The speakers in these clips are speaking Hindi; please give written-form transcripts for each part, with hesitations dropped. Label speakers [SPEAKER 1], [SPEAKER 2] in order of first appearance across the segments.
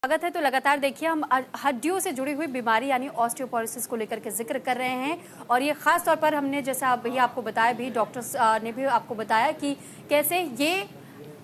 [SPEAKER 1] स्वागत है। तो लगातार देखिए हम हड्डियों से जुड़ी हुई बीमारी यानी ऑस्टियोपोरोसिस को लेकर के जिक्र कर रहे हैं और ये खास तौर पर हमने जैसा भैया आपको बताया भी, डॉक्टर्स ने भी आपको बताया कि कैसे ये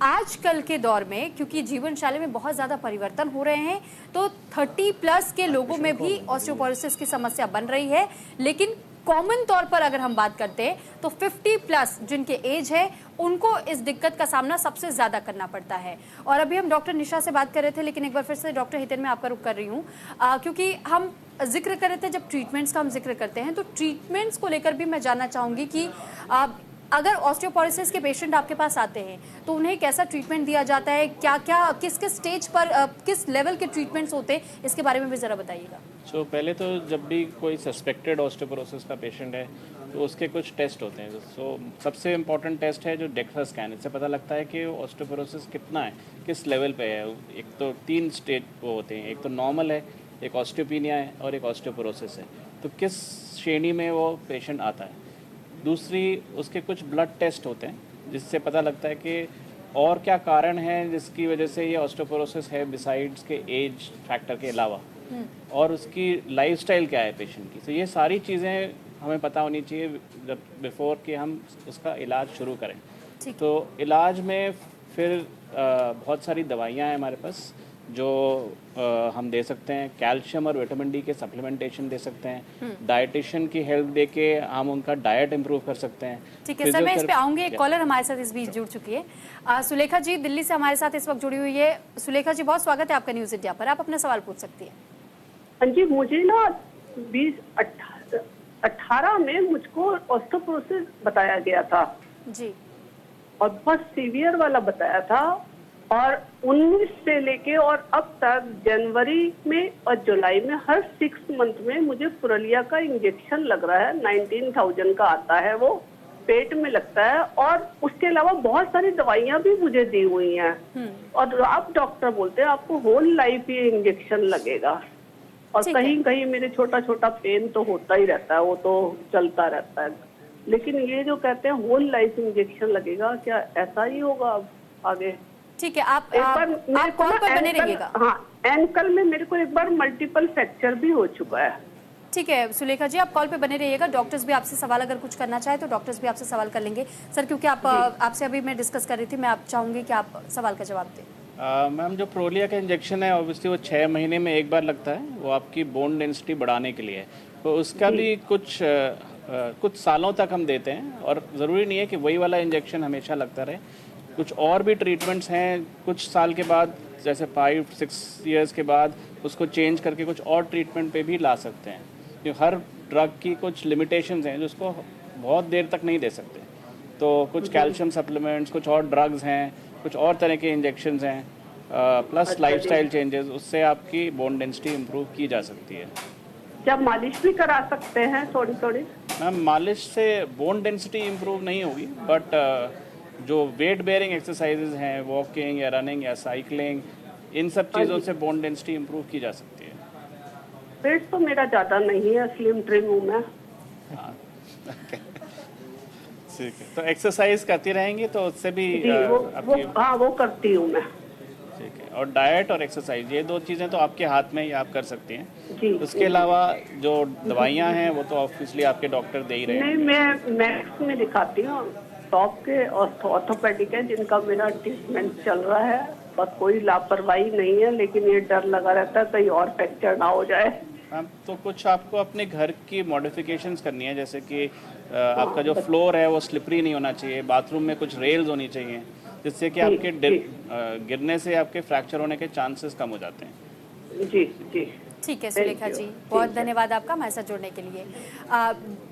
[SPEAKER 1] आजकल के दौर में, क्योंकि जीवन शैली में बहुत ज़्यादा परिवर्तन हो रहे हैं, तो 30+ के लोगों में भी ऑस्टियोपोरोसिस की समस्या बन रही है। लेकिन कॉमन तौर पर अगर हम बात करते हैं तो 50+ जिनके एज है उनको इस दिक्कत का सामना सबसे ज़्यादा करना पड़ता है। और अभी हम डॉक्टर निशा से बात कर रहे थे, लेकिन एक बार फिर से डॉक्टर हितेन में आपका रुख कर रही हूँ, क्योंकि हम जिक्र कर रहे थे, जब ट्रीटमेंट्स का हम जिक्र करते हैं तो ट्रीटमेंट्स को लेकर भी मैं जानना चाहूँगी कि अगर ऑस्टियोपोरोसिस के पेशेंट आपके पास आते हैं तो उन्हें कैसा ट्रीटमेंट दिया जाता है, क्या क्या किस किस स्टेज पर किस लेवल के ट्रीटमेंट्स होते हैं, इसके बारे में भी ज़रा बताइएगा।
[SPEAKER 2] पहले तो जब भी कोई सस्पेक्टेड ऑस्टियोपोरोसिस का पेशेंट है तो उसके कुछ टेस्ट होते हैं। सबसे इम्पॉर्टेंट टेस्ट है जो डेक्सा स्कैन। इससे पता लगता है कि ऑस्टियोपोरोसिस कितना है, किस लेवल पे है। एक तो 3 स्टेज वो होते हैं, एक तो नॉर्मल है, एक ऑस्टियोपीनिया है और एक ऑस्टियोपोरोसिस है। तो किस श्रेणी में वो पेशेंट आता है। दूसरी, उसके कुछ ब्लड टेस्ट होते हैं जिससे पता लगता है कि और क्या कारण है जिसकी वजह से ये ऑस्टियोपोरोसिस है, बिसाइड्स के एज फैक्टर के अलावा, और उसकी लाइफस्टाइल क्या है पेशेंट की। तो ये सारी चीज़ें हमें पता होनी चाहिए जब बिफोर कि हम उसका इलाज शुरू करें। तो इलाज में फिर बहुत सारी दवाइयाँ हैं हमारे पास जो हम दे सकते हैं। कैल्शियम और विटामिन डी के सप्लीमेंटेशन दे सकते हैं। डाइटिशियन की हेल्प देके हम उनका डाइट इम्प्रूव कर सकते हैं।
[SPEAKER 1] ठीक है सर, मैं इस पे आऊंगी। एक कॉलर हमारे साथ इस बीच जुड़ चुकी है, सुलेखा जी दिल्ली से हमारे साथ इस वक्त जुड़ी हुई है। सुलेखा जी, बहुत स्वागत है आपका न्यूज़ इंडिया पर, आप अपना सवाल पूछ सकती है।
[SPEAKER 3] हाँ जी, मुझे ना 2018 में मुझको ऑस्टियोपोरोसिस बताया गया था
[SPEAKER 1] जी,
[SPEAKER 3] और बहुत सीवियर वाला बताया था। और 19 से लेके और अब तक जनवरी में और जुलाई में हर 6 मंथ में मुझे पुरलिया का इंजेक्शन लग रहा है। 19,000 का आता है, वो पेट में लगता है। और उसके अलावा बहुत सारी दवाइयां भी मुझे दी हुई हैं। और आप डॉक्टर बोलते हैं आपको होल लाइफ ये इंजेक्शन लगेगा। और कहीं कहीं मेरे छोटा छोटा पेन तो होता ही रहता है, वो तो चलता रहता है। लेकिन ये जो कहते हैं होल लाइफ इंजेक्शन लगेगा, क्या ऐसा ही होगा अब आगे?
[SPEAKER 1] ठीक है, आप कॉल पर बने रहिएगा।
[SPEAKER 3] हाँ, एंकल में मेरे को एक बार मल्टीपल फ्रैक्चर भी हो चुका है।
[SPEAKER 1] ठीक है सुलेखा जी, आप कॉल पे बने रहिएगा। डॉक्टर्स भी आपसे सवाल अगर कुछ करना चाहे तो डॉक्टर्स भी आपसे सवाल कर लेंगे। सर, क्योंकि आपसे अभी मैं डिस्कस कर रही थी, मैं आप चाहूंगी कि आप सवाल का जवाब दें।
[SPEAKER 2] मैम, जो प्रोलिया का इंजेक्शन है ऑब्वियसली वो 6 महीने में एक बार लगता है। वो आपकी बोन डेंसिटी बढ़ाने के लिए है। तो उसका भी कुछ सालों तक हम देते हैं और ज़रूरी नहीं है कि वही वाला इंजेक्शन हमेशा लगता रहे। कुछ और भी ट्रीटमेंट्स हैं, कुछ साल के बाद जैसे 5-6 ईयर्स के बाद उसको चेंज करके कुछ और ट्रीटमेंट पे भी ला सकते हैं। जो हर ड्रग की कुछ लिमिटेशंस हैं जो उसको बहुत देर तक नहीं दे सकते। तो कुछ कैल्शियम सप्लीमेंट्स, कुछ और ड्रग्स हैं, कुछ और तरह के इंजेक्शंस हैं, प्लस लाइफस्टाइल चेंजेस, उससे आपकी बोन डेंसिटी इम्प्रूव की जा सकती है।
[SPEAKER 3] क्या मालिश भी करा सकते हैं थोड़ी?
[SPEAKER 2] मैम, मालिश से बोन डेंसिटी इम्प्रूव नहीं होगी, बट जो वेट बेयरिंग एक्सरसाइजेज हैं, वॉकिंग या रनिंग या साइकिलिंग, इन सब चीज़ों से बोन डेंसिटी इम्प्रूव की जा सकती है।
[SPEAKER 3] वेट तो मेरा ज़्यादा नहीं है, स्लिम ट्रिम हूँ मैं।
[SPEAKER 2] ठीक है, तो एक्सरसाइज करती रहेंगी तो उससे भी
[SPEAKER 3] वो करती हूँ मैं।
[SPEAKER 2] ठीक है, और डाइट और एक्सरसाइज, ये 2 चीज़ें तो आपके हाथ में ही आप कर सकती हैं
[SPEAKER 3] जी।
[SPEAKER 2] उसके अलावा जो दवाइयाँ हैं वो तो ऑब्वियसली आपके डॉक्टर दे ही रहे हैं।
[SPEAKER 3] नहीं, मैं मैक्स में दिखाती हूँ, टॉप के ऑर्थोपेडिक है जिनका मेरा ट्रीटमेंट चल रहा है। बस कोई लापरवाही नहीं है, लेकिन ये डर लगा रहता है कहीं और फ्रैक्चर ना हो जाए।
[SPEAKER 2] तो कुछ आपको अपने घर की मॉडिफिकेशंस करनी है, जैसे कि आपका जो फ्लोर है वो स्लिपरी नहीं होना चाहिए। बाथरूम में कुछ रेल्स होनी चाहिए जिससे कि आपके गिरने से आपके फ्रैक्चर होने के चांसेस कम हो जाते हैं।
[SPEAKER 3] जी जी,
[SPEAKER 1] ठीक है सुलेखा जी, बहुत धन्यवाद आपका हमारे साथ जुड़ने के लिए।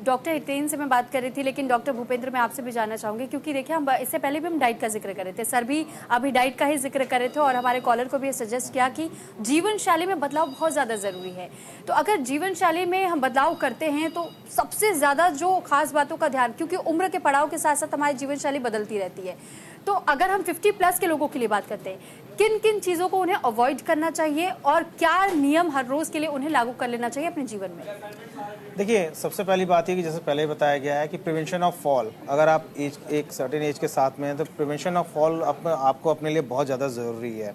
[SPEAKER 1] डॉक्टर हितेन से मैं बात कर रही थी, लेकिन डॉक्टर भूपेंद्र मैं आपसे भी जानना चाहूंगी, क्योंकि देखिए हम इससे पहले भी हम डाइट का जिक्र कर रहे थे, सर भी अभी डाइट का ही जिक्र कर रहे थे और हमारे कॉलर को भी सजेस्ट किया कि जीवन शैली में बदलाव बहुत ज़्यादा ज़रूरी है। तो अगर जीवन शैली में हम बदलाव करते हैं तो सबसे ज़्यादा जो खास बातों का ध्यान, क्योंकि उम्र के पड़ाव के साथ साथ हमारी जीवन शैली बदलती रहती है, तो अगर हम 50+ के लोगों के लिए बात करते हैं, किन किन चीज़ों को उन्हें अवॉइड करना चाहिए और क्या नियम हर रोज़ के लिए उन्हें लागू कर लेना चाहिए अपने जीवन में?
[SPEAKER 4] देखिए, सबसे पहली बात है कि जैसे पहले बताया गया है कि प्रिवेंशन ऑफ फॉल, अगर आप एक सर्टेन एज के साथ में हैं तो प्रिवेंशन ऑफ फॉल आपको अपने लिए बहुत ज़्यादा ज़रूरी है।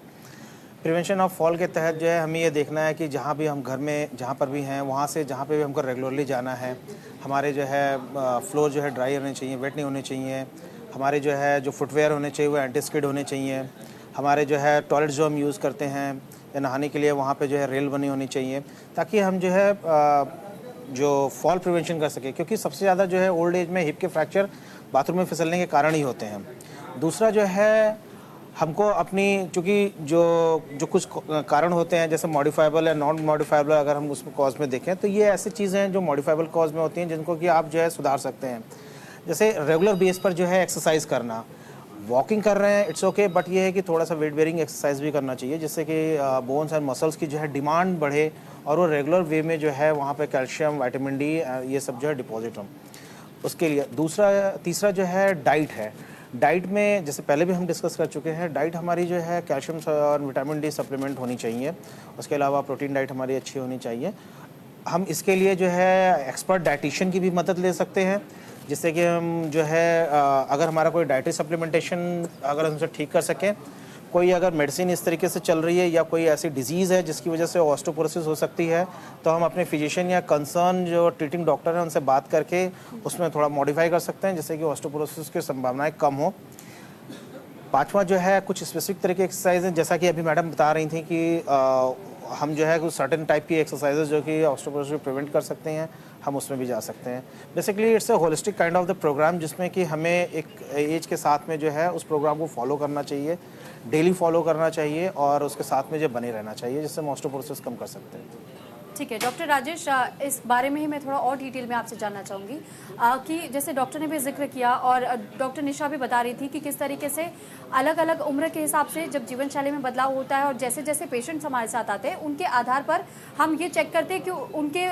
[SPEAKER 4] प्रिवेंशन ऑफ फॉल के तहत जो है हमें ये देखना है कि जहाँ भी हम घर में जहाँ पर भी हैं वहाँ से जहाँ पे भी हमको रेगुलरली जाना है, हमारे जो है फ्लोर जो है ड्राई होने चाहिए, वेट नहीं होने चाहिए, हमारे जो है जो फुटवेयर होने चाहिए वो एंटी स्किड होने चाहिए, हमारे जो है टॉयलेट जो हम यूज़ करते हैं या नहाने के लिए वहाँ पे जो है रेल बनी होनी चाहिए, ताकि हम जो है जो फॉल प्रिवेंशन कर सके, क्योंकि सबसे ज़्यादा जो है ओल्ड एज में हिप के फ्रैक्चर बाथरूम में फिसलने के कारण ही होते हैं। दूसरा जो है हमको अपनी चूँकि जो कुछ कारण होते हैं जैसे मॉडिफाइबल या नॉन मॉडिफाइबल, अगर हम उसमें कॉज में देखें तो ये ऐसी चीज़ें हैं जो मॉडिफाइबल कॉज में होती हैं जिनको कि आप जो है सुधार सकते हैं। जैसे रेगुलर बेस पर जो है एक्सरसाइज करना, वॉकिंग कर रहे हैं इट्स ओके, बट ये है कि थोड़ा सा वेट बेयरिंग एक्सरसाइज भी करना चाहिए जिससे कि बोन्स एंड मसल्स की जो है डिमांड बढ़े और वो रेगुलर वे में जो है वहाँ पे कैल्शियम, विटामिन डी ये सब जो है डिपॉजिट हो उसके लिए। तीसरा जो है डाइट है। डाइट में जैसे पहले भी हम डिस्कस कर चुके हैं, डाइट हमारी जो है कैल्शियम और विटामिन डी सप्लीमेंट होनी चाहिए, उसके अलावा प्रोटीन डाइट हमारी अच्छी होनी चाहिए। हम इसके लिए जो है एक्सपर्ट डाइटिशियन की भी मदद ले सकते हैं, जिससे कि हम जो है अगर हमारा कोई डाइटरी सप्लीमेंटेशन अगर हमसे ठीक कर सकें, कोई अगर मेडिसिन इस तरीके से चल रही है या कोई ऐसी डिजीज़ है जिसकी वजह से ऑस्टियोपोरोसिस हो सकती है, तो हम अपने फिजिशियन या कंसर्न जो ट्रीटिंग डॉक्टर हैं उनसे बात करके उसमें थोड़ा मॉडिफाई कर सकते हैं जिससे कि ऑस्टियोपोरोसिस की संभावनाएं कम हो। पांचवा जो है कुछ स्पेसिफिक तरह की एक्सरसाइज हैं, जैसा कि अभी मैडम बता रही थी कि हम जो है कुछ सर्टेन टाइप की एक्सरसाइजेज जो कि ऑस्टियोपोरोसिस प्रिवेंट कर सकते हैं, हम उसमें भी जा सकते हैं। Basically it's a holistic kind of the program जिसमें कि हमें एक एज के साथ में जो है उस प्रोग्राम को फॉलो करना चाहिए, डेली फॉलो करना चाहिए और उसके साथ में जो बने रहना चाहिए, जिससे हम ऑस्टियोपोरोसिस कम कर सकते हैं।
[SPEAKER 1] ठीक है डॉक्टर राजेश, इस बारे में ही मैं थोड़ा और डिटेल में आपसे जानना चाहूँगी कि जैसे डॉक्टर ने भी जिक्र किया और डॉक्टर निशा भी बता रही थी कि किस तरीके से अलग अलग उम्र के हिसाब से जब जीवन शैली में बदलाव होता है और जैसे जैसे पेशेंट्स हमारे साथ आते हैं उनके आधार पर हम ये चेक करते हैं कि उनके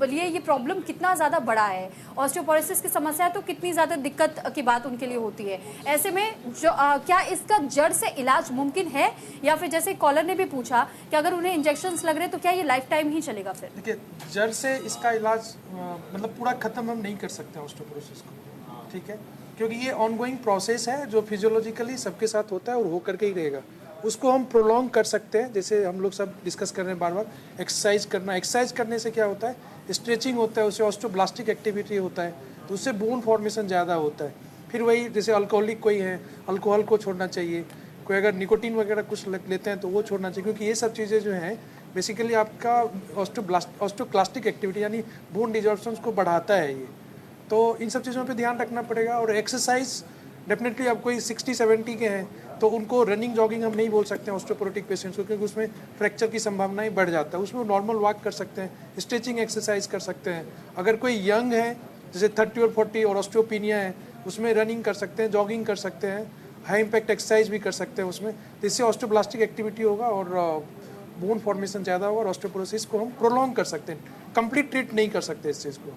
[SPEAKER 1] लिए ये प्रॉब्लम कितना ज़्यादा बड़ा है, ऑस्टियोपोरोसिस की समस्या है तो कितनी ज़्यादा दिक्कत की बात उनके लिए होती है। ऐसे में जो क्या इसका जड़ से इलाज मुमकिन है, या फिर जैसे कॉलर ने भी पूछा कि अगर उन्हें इंजेक्शंस लग रहे तो क्या ये लाइफ टाइम ही चलेगा? फिर
[SPEAKER 5] देखिए, जड़ से इसका इलाज मतलब पूरा खत्म हम नहीं कर सकते ऑस्टियोपोरोसिस को, ठीक है, क्योंकि ये ऑनगोइंग प्रोसेस है जो फिजियोलॉजिकली सबके साथ होता है और हो करके ही रहेगा। उसको हम प्रोलॉन्ग कर सकते हैं, जैसे हम लोग सब डिस्कस कर रहे हैं बार बार, एक्सरसाइज करना। एक्सरसाइज करने से क्या होता है, स्ट्रेचिंग होता है, उससे ऑस्टियोब्लास्टिक एक्टिविटी होता है, तो उससे बोन फॉर्मेशन ज़्यादा होता है। फिर वही जैसे अल्कोहलिक कोई है, अल्कोहल को छोड़ना चाहिए, कोई अगर निकोटीन वगैरह कुछ लेते हैं तो वो छोड़ना चाहिए, क्योंकि ये सब चीज़ें जो हैं बेसिकली आपका ऑस्टियोक्लास्टिक एक्टिविटी यानी बोन डिजॉर्प्शन को बढ़ाता है ये। तो इन सब चीज़ों पे ध्यान रखना पड़ेगा। और एक्सरसाइज डेफिनेटली आप कोई 60-70 के हैं तो उनको रनिंग जॉगिंग हम नहीं बोल सकते हैं ऑस्टियोपोरोटिक पेशेंट्स को, क्योंकि उसमें फ्रैक्चर की संभावनाएं बढ़ जाता है। उसमें नॉर्मल वॉक कर सकते हैं, स्ट्रेचिंग एक्सरसाइज कर सकते हैं। अगर कोई यंग है जैसे 30 और 40 और ऑस्टियोपीनिया है, उसमें रनिंग कर सकते हैं, जॉगिंग कर सकते हैं, हाई इम्पैक्ट एक्सरसाइज भी कर सकते हैं उसमें, जिससे ऑस्टियोब्लास्टिक एक्टिविटी होगा और बोन फॉर्मेशन ज़्यादा होगा और ऑस्टियोपोरोसिस को हम प्रोलॉन्ग कर सकते हैं। कंप्लीट ट्रीट नहीं कर सकते इस चीज़ को।